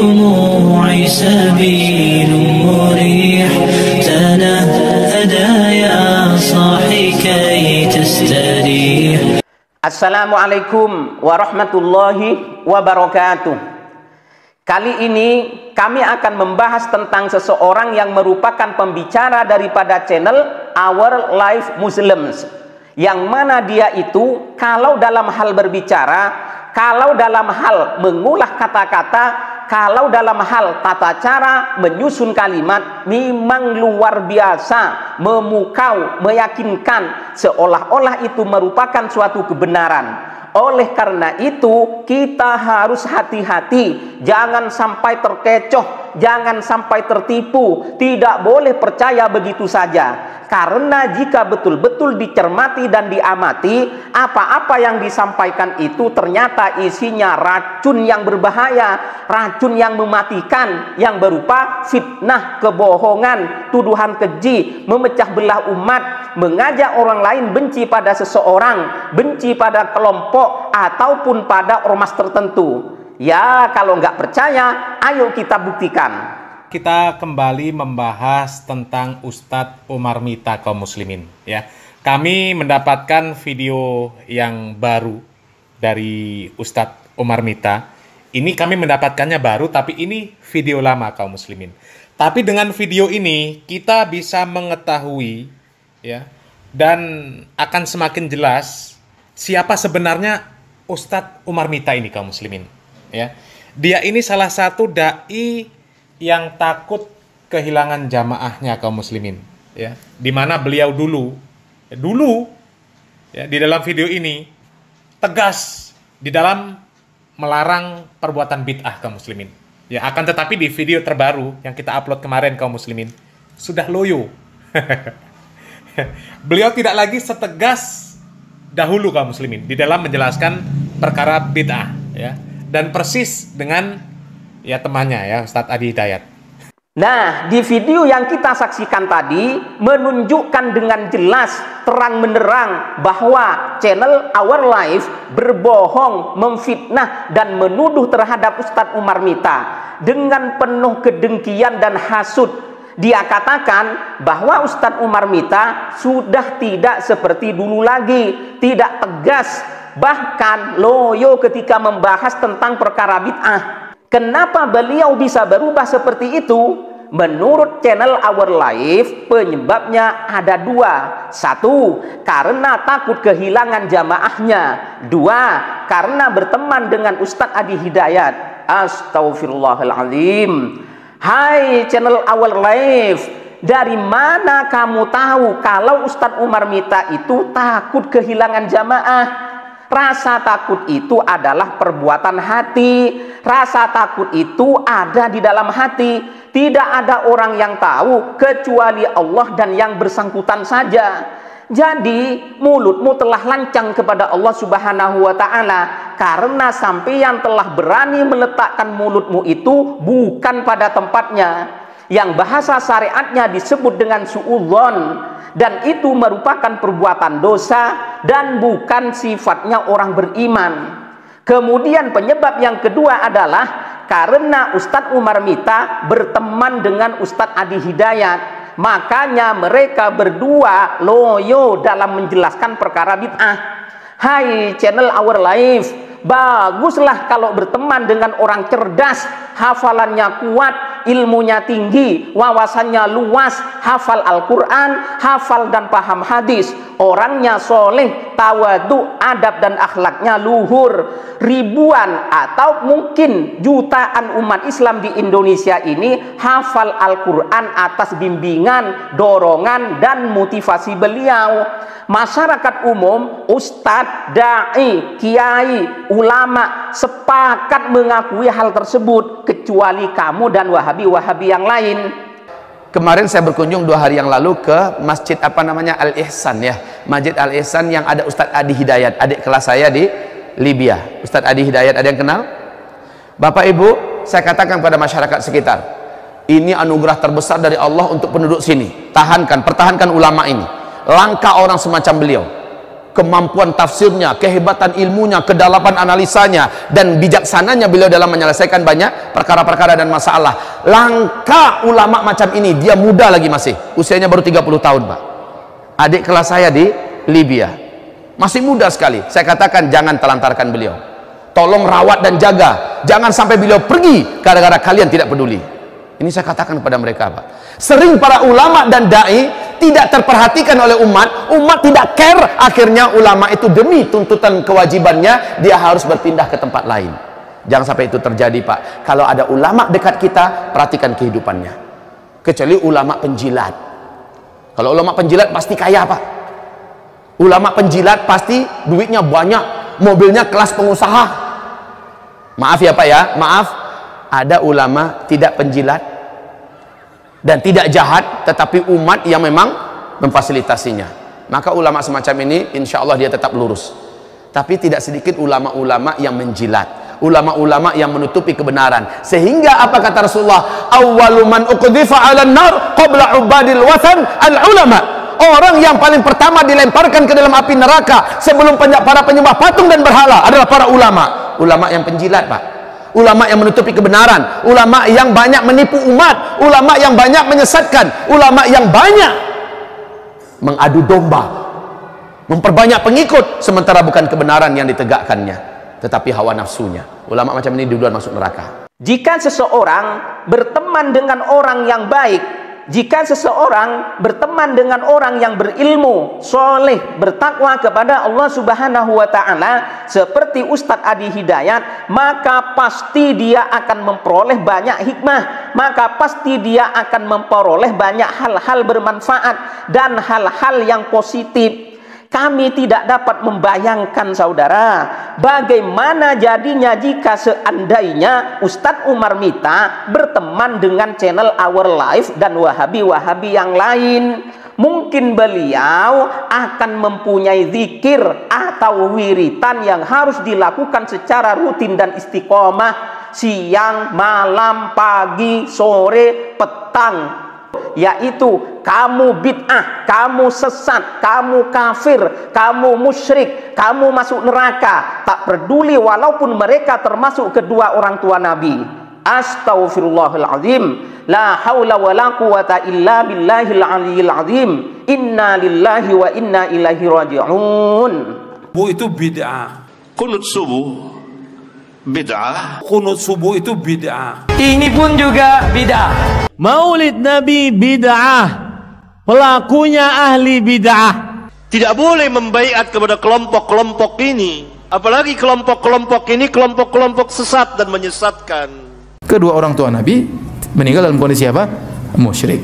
دموعي سبيل مريح تنهدى يا صاحي كي تستريح. Assalamualaikum warahmatullahi wabarakatuh. Kali ini kami akan membahas tentang seseorang yang merupakan pembicara daripada channel Our Life Muslims, yang mana dia itu kalau dalam hal berbicara, kalau dalam hal mengulah kata-kata, kalau dalam hal tata cara menyusun kalimat, memang luar biasa, memukau, meyakinkan, seolah-olah itu merupakan suatu kebenaran. Oleh karena itu kita harus hati-hati, jangan sampai terkecoh, jangan sampai tertipu, tidak boleh percaya begitu saja. Karena jika betul-betul dicermati dan diamati, apa-apa yang disampaikan itu ternyata isinya racun yang berbahaya, racun yang mematikan, yang berupa fitnah, kebohongan, tuduhan keji, memecah belah umat, mengajak orang lain benci pada seseorang, benci pada kelompok, ataupun pada ormas tertentu. Ya, kalau nggak percaya, ayo kita buktikan. Kita kembali membahas tentang Ustadz Umar Mita kaum muslimin, ya. Kami mendapatkan video yang baru dari Ustadz Umar Mita. Ini kami mendapatkannya baru, tapi ini video lama kaum muslimin. Tapi dengan video ini kita bisa mengetahui, ya, dan akan semakin jelas siapa sebenarnya Ustadz Umar Mita ini kaum muslimin, ya. Dia ini salah satu dai yang takut kehilangan jamaahnya kaum muslimin, ya. Dimana beliau dulu ya, di dalam video ini tegas di dalam melarang perbuatan bid'ah kaum muslimin, ya. Akan tetapi di video terbaru yang kita upload kemarin kaum muslimin sudah loyo. Beliau tidak lagi setegas dahulu kaum muslimin di dalam menjelaskan perkara bid'ah, ya. Dan persis dengan ya temannya, ya, Ustadz Adi Hidayat. Nah, di video yang kita saksikan tadi menunjukkan dengan jelas terang menerang bahwa channel Our Life berbohong, memfitnah dan menuduh terhadap Ustadz Umar Mita dengan penuh kedengkian dan hasud. Dia katakan bahwa Ustadz Umar Mita sudah tidak seperti dulu lagi, tidak tegas, bahkan loyo ketika membahas tentang perkara bid'ah. Kenapa beliau bisa berubah seperti itu? Menurut channel Our Life, penyebabnya ada dua. Satu, karena takut kehilangan jamaahnya. Dua, karena berteman dengan Ustadz Adi Hidayat. Astaghfirullahaladzim. Hai channel Our Life, dari mana kamu tahu kalau Ustadz Umar Mita itu takut kehilangan jamaah? Rasa takut itu adalah perbuatan hati. Rasa takut itu ada di dalam hati. Tidak ada orang yang tahu kecuali Allah dan yang bersangkutan saja. Jadi mulutmu telah lancang kepada Allah Subhanahu wa ta'ala karena sampeyan telah berani meletakkan mulutmu itu bukan pada tempatnya, yang bahasa syariatnya disebut dengan suudzon. Dan itu merupakan perbuatan dosa dan bukan sifatnya orang beriman. Kemudian penyebab yang kedua adalah karena Ustadz Umar Mita berteman dengan Ustadz Adi Hidayat. Makanya mereka berdua loyo dalam menjelaskan perkara bid'ah. Hai channel Our Life, baguslah kalau berteman dengan orang cerdas, hafalannya kuat, ilmunya tinggi, wawasannya luas, hafal Al-Quran, hafal dan paham hadis, orangnya soleh, tawadu, adab dan akhlaknya luhur. Ribuan atau mungkin jutaan umat Islam di Indonesia ini hafal Al-Quran atas bimbingan, dorongan dan motivasi beliau. Masyarakat umum, ustadz, dai, kiai, ulama sepakat mengakui hal tersebut, kecuali kamu dan wahabi-wahabi yang lain. Kemarin saya berkunjung 2 hari yang lalu ke masjid Al-Ihsan, ya, Masjid Al-Ihsan yang ada Ustadz Adi Hidayat, adik kelas saya di Libya. Ustadz Adi Hidayat, ada yang kenal? Bapak Ibu, saya katakan pada masyarakat sekitar, ini anugerah terbesar dari Allah untuk penduduk sini. Pertahankan ulama ini. Langka orang semacam beliau. kemampuan tafsirnya, kehebatan ilmunya, kedalaman analisanya, dan bijaksananya beliau dalam menyelesaikan banyak perkara-perkara dan masalah. Langka ulama macam ini, dia muda lagi masih, usianya baru 30 tahun Pak. Adik kelas saya di Libya, masih muda sekali. Saya katakan jangan telantarkan beliau, tolong rawat dan jaga, jangan sampai beliau pergi gara-gara kalian tidak peduli. Ini saya katakan kepada mereka Pak. Sering para ulama dan dai tidak terperhatikan oleh umat, umat tidak care, akhirnya ulama itu demi tuntutan kewajibannya dia harus berpindah ke tempat lain. Jangan sampai itu terjadi Pak. Kalau ada ulama dekat kita, perhatikan kehidupannya. Kecuali ulama penjilat. Kalau ulama penjilat pasti kaya Pak. Ulama penjilat pasti duitnya banyak, mobilnya kelas pengusaha. Maaf ya Pak ya, maaf, ada ulama tidak penjilat dan tidak jahat, tetapi umat yang memang memfasilitasinya. Maka ulama semacam ini insya Allah dia tetap lurus. Tapi tidak sedikit ulama-ulama yang menjilat, ulama-ulama yang menutupi kebenaran. Sehingga apa kata Rasulullah, awwalu man uqdhifa 'alan nar qabla ubadil wathan al-ulama. Orang yang paling pertama dilemparkan ke dalam api neraka sebelum para penyembah patung dan berhala adalah para ulama. Ulama yang penjilat Pak, ulama yang menutupi kebenaran, ulama yang banyak menipu umat, ulama yang banyak menyesatkan, ulama yang banyak mengadu domba, memperbanyak pengikut, sementara bukan kebenaran yang ditegakkannya, tetapi hawa nafsunya. Ulama macam ini duluan masuk neraka. Jika seseorang berteman dengan orang yang baik, jika seseorang berteman dengan orang yang berilmu, soleh, bertakwa kepada Allah Subhanahu wa Ta'ala, seperti Ustadz Adi Hidayat, maka pasti dia akan memperoleh banyak hikmah, maka pasti dia akan memperoleh banyak hal-hal bermanfaat dan hal-hal yang positif. Kami tidak dapat membayangkan saudara, bagaimana jadinya jika seandainya Ustadz Umar Mita berteman dengan channel Our Life dan Wahabi-Wahabi yang lain. Mungkin beliau akan mempunyai zikir atau wiritan yang harus dilakukan secara rutin dan istiqomah, siang, malam, pagi, sore, petang, yaitu kamu bid'ah, kamu sesat, kamu kafir, kamu musyrik, kamu masuk neraka, tak peduli walaupun mereka termasuk kedua orang tua Nabi. Astaghfirullahaladzim, la haula wa la quwata illa billahil aliyil azim. Inna lillahi wa inna ilaihi raji'un. Bu itu bid'ah. Kunut subuh bid'ah. Kunut subuh itu bid'ah. Ini pun juga bid'ah. Maulid Nabi bid'ah, pelakunya ahli bid'ah. Tidak boleh membaiat kepada kelompok-kelompok ini, apalagi kelompok-kelompok ini kelompok-kelompok sesat dan menyesatkan. Kedua orang tua Nabi meninggal dalam kondisi apa? Musyrik.